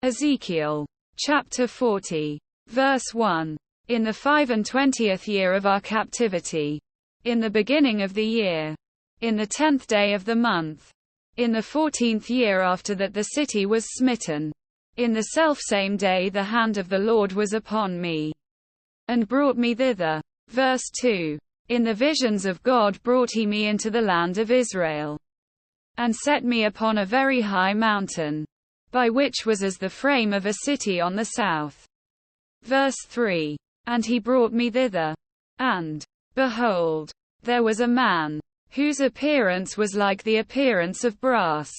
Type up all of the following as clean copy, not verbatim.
Ezekiel. Chapter 40. Verse 1. In the 25th year of our captivity, in the beginning of the year, in the 10th day of the month, in the 14th year after that the city was smitten, in the selfsame day the hand of the Lord was upon me, and brought me thither. Verse 2. In the visions of God brought he me into the land of Israel, and set me upon a very high mountain, by which was as the frame of a city on the south. Verse 3. And he brought me thither. And, behold, there was a man, whose appearance was like the appearance of brass,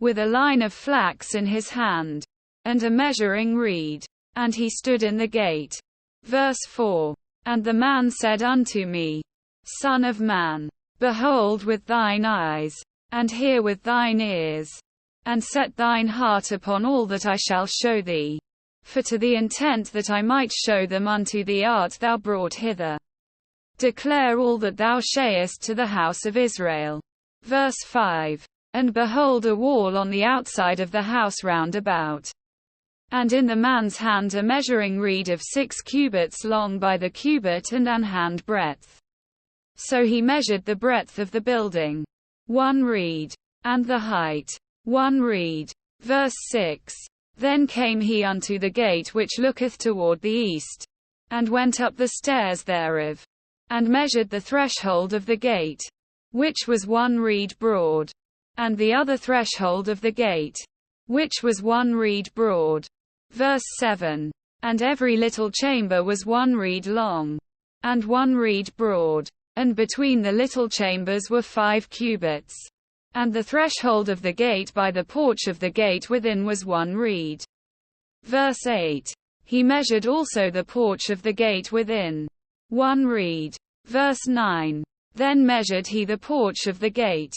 with a line of flax in his hand, and a measuring reed. And he stood in the gate. Verse 4. And the man said unto me, Son of man, behold with thine eyes, and hear with thine ears, and set thine heart upon all that I shall show thee. For to the intent that I might show them unto thee art thou brought hither. Declare all that thou shayest to the house of Israel. Verse 5. And behold a wall on the outside of the house round about. And in the man's hand a measuring reed of 6 cubits long by the cubit and an hand breadth. So he measured the breadth of the building, 1 reed, and the height, 1 reed. Verse 6. Then came he unto the gate which looketh toward the east, and went up the stairs thereof, and measured the threshold of the gate, which was 1 reed broad, and the other threshold of the gate, which was 1 reed broad. Verse 7. And every little chamber was 1 reed long, and 1 reed broad, and between the little chambers were 5 cubits. And the threshold of the gate by the porch of the gate within was 1 reed. Verse 8. He measured also the porch of the gate within, 1 reed. Verse 9. Then measured he the porch of the gate,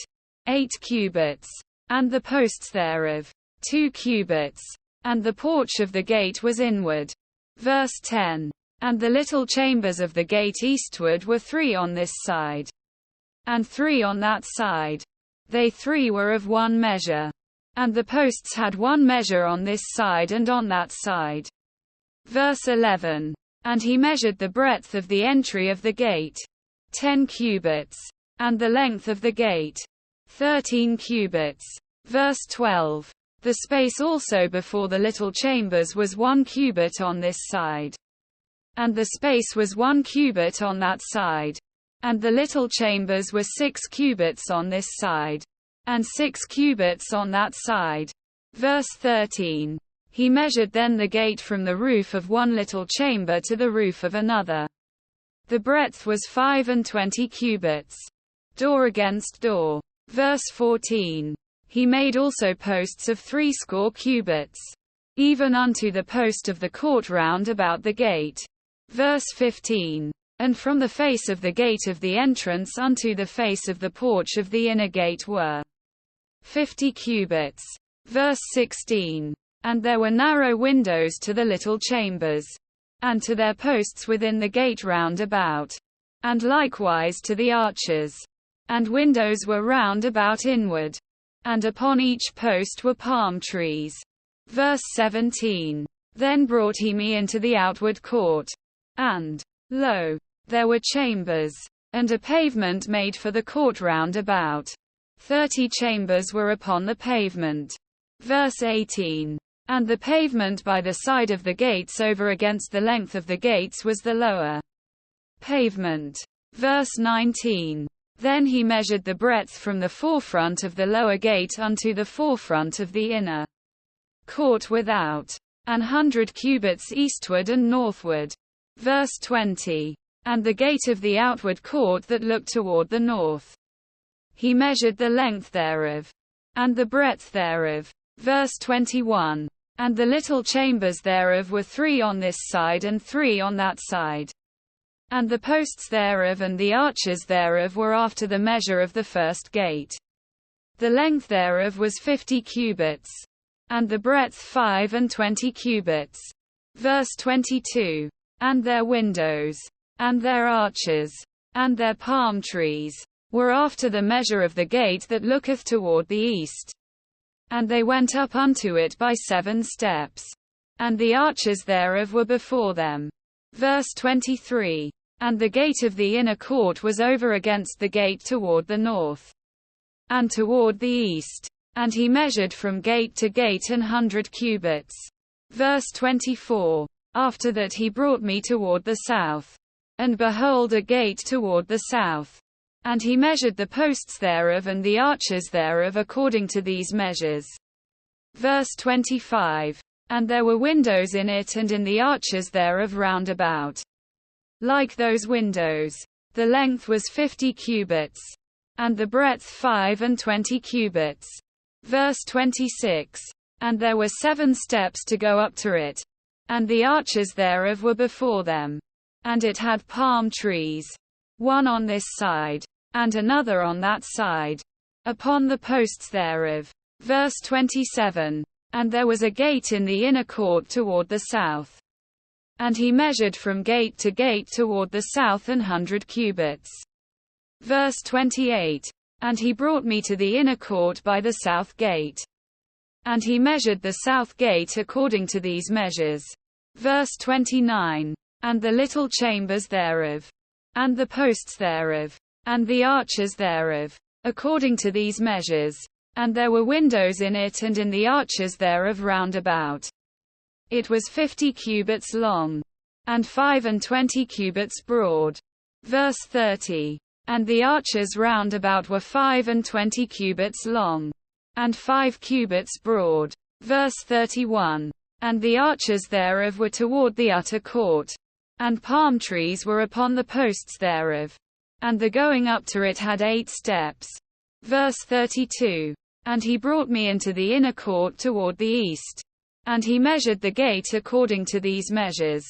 8 cubits, and the posts thereof, 2 cubits, and the porch of the gate was inward. Verse 10. And the little chambers of the gate eastward were 3 on this side, and 3 on that side. They 3 were of 1 measure. And the posts had 1 measure on this side and on that side. Verse 11. And he measured the breadth of the entry of the gate, 10 cubits, and the length of the gate, 13 cubits. Verse 12. The space also before the little chambers was 1 cubit on this side, and the space was 1 cubit on that side. And the little chambers were 6 cubits on this side, and 6 cubits on that side. Verse 13. He measured then the gate from the roof of one little chamber to the roof of another. The breadth was 25 cubits, door against door. Verse 14. He made also posts of 60 cubits, even unto the post of the court round about the gate. Verse 15. And from the face of the gate of the entrance unto the face of the porch of the inner gate were 50 cubits. Verse 16. And there were narrow windows to the little chambers, and to their posts within the gate round about, and likewise to the arches. And windows were round about inward, and upon each post were palm trees. Verse 17. Then brought he me into the outward court, and, lo, there were chambers, and a pavement made for the court round about. 30 chambers were upon the pavement. Verse 18. And the pavement by the side of the gates over against the length of the gates was the lower pavement. Verse 19. Then he measured the breadth from the forefront of the lower gate unto the forefront of the inner court without, 100 cubits eastward and northward. Verse 20. And the gate of the outward court that looked toward the north, he measured the length thereof, and the breadth thereof. Verse 21. And the little chambers thereof were 3 on this side and 3 on that side. And the posts thereof and the arches thereof were after the measure of the first gate. The length thereof was 50 cubits, and the breadth 25 cubits. Verse 22. And their windows, and their arches, and their palm trees, were after the measure of the gate that looketh toward the east. And they went up unto it by 7 steps. And the arches thereof were before them. Verse 23. And the gate of the inner court was over against the gate toward the north, and toward the east. And he measured from gate to gate 100 cubits. Verse 24. After that he brought me toward the south. And behold, a gate toward the south. And he measured the posts thereof and the arches thereof according to these measures. Verse 25. And there were windows in it and in the arches thereof round about, like those windows. The length was 50 cubits, and the breadth 25 cubits. Verse 26. And there were 7 steps to go up to it, and the arches thereof were before them. And it had palm trees, one on this side, and another on that side, upon the posts thereof. Verse 27. And there was a gate in the inner court toward the south. And he measured from gate to gate toward the south 100 cubits. Verse 28. And he brought me to the inner court by the south gate. And he measured the south gate according to these measures. Verse 29. And the little chambers thereof, and the posts thereof, and the arches thereof, according to these measures. And there were windows in it and in the arches thereof round about. It was 50 cubits long, and 25 cubits broad. Verse 30. And the arches round about were 25 cubits long, and 5 cubits broad. Verse 31. And the arches thereof were toward the utter court, and palm trees were upon the posts thereof. And the going up to it had 8 steps. Verse 32. And he brought me into the inner court toward the east. And he measured the gate according to these measures.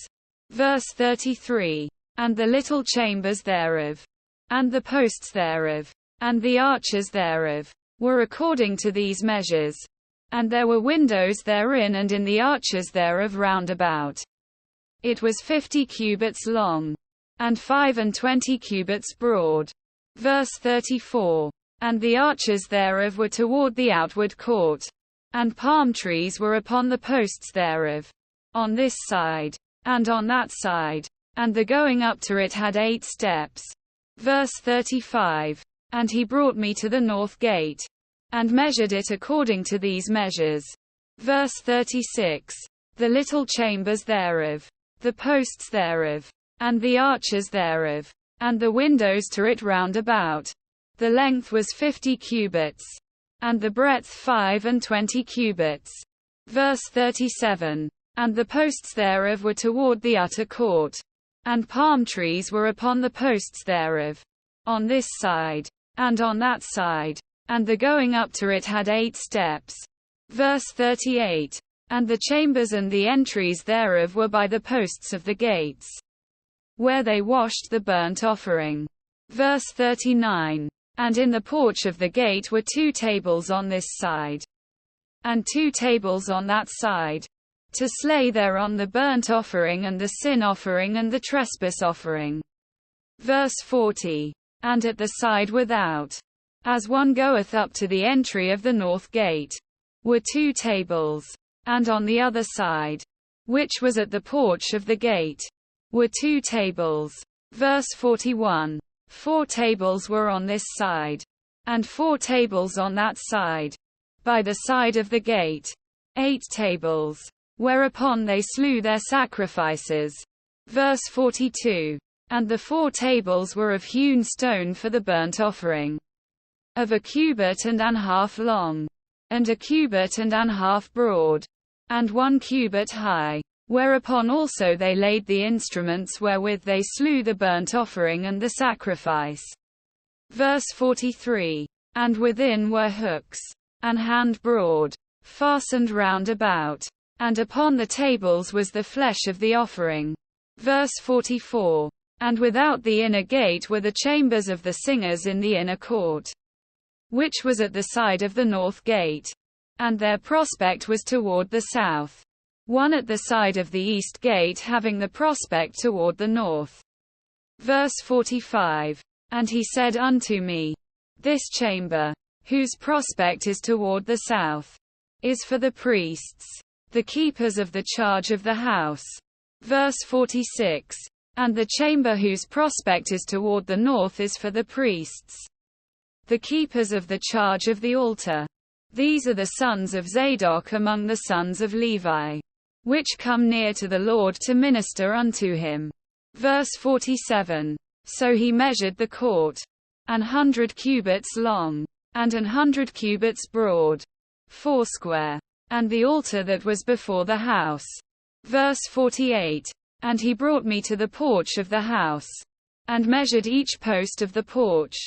Verse 33. And the little chambers thereof, and the posts thereof, and the arches thereof, were according to these measures. And there were windows therein and in the arches thereof round about. It was 50 cubits long, and 25 cubits broad. Verse 34. And the arches thereof were toward the outward court, and palm trees were upon the posts thereof, on this side, and on that side. And the going up to it had 8 steps. Verse 35. And he brought me to the north gate, and measured it according to these measures. Verse 36. The little chambers thereof, the posts thereof, and the arches thereof, and the windows to it round about. The length was 50 cubits, and the breadth 25 cubits. Verse 37. And the posts thereof were toward the utter court, and palm trees were upon the posts thereof, on this side, and on that side. And the going up to it had 8 steps. Verse 38. And the chambers and the entries thereof were by the posts of the gates, where they washed the burnt offering. Verse 39. And in the porch of the gate were 2 tables on this side, and 2 tables on that side, to slay thereon the burnt offering and the sin offering and the trespass offering. Verse 40. And at the side without, as one goeth up to the entry of the north gate, were 2 tables. And on the other side, which was at the porch of the gate, were 2 tables. Verse 41. 4 tables were on this side, and 4 tables on that side, by the side of the gate. 8 tables, whereupon they slew their sacrifices. Verse 42. And the 4 tables were of hewn stone for the burnt offering, of 1 cubit and an half long, and 1 cubit and an half broad, and 1 cubit high. Whereupon also they laid the instruments wherewith they slew the burnt offering and the sacrifice. Verse 43. And within were hooks, an hand broad, fastened round about, and upon the tables was the flesh of the offering. Verse 44. And without the inner gate were the chambers of the singers in the inner court, which was at the side of the north gate. And their prospect was toward the south, one at the side of the east gate having the prospect toward the north. Verse 45. And he said unto me, This chamber, whose prospect is toward the south, is for the priests, the keepers of the charge of the house. Verse 46. And the chamber whose prospect is toward the north is for the priests, the keepers of the charge of the altar. These are the sons of Zadok among the sons of Levi, which come near to the Lord to minister unto him. Verse 47. So he measured the court, 100 cubits long, and 100 cubits broad, foursquare, and the altar that was before the house. Verse 48. And he brought me to the porch of the house, and measured each post of the porch,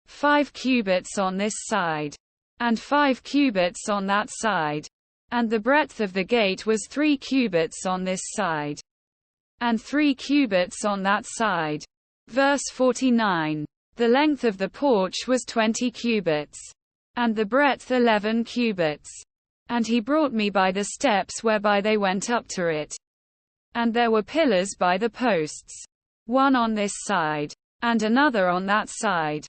5 cubits on this side, and 5 cubits on that side. And the breadth of the gate was 3 cubits on this side, and 3 cubits on that side. Verse 49. The length of the porch was 20 cubits, and the breadth 11 cubits. And he brought me by the steps whereby they went up to it. And there were pillars by the posts, one on this side, and another on that side.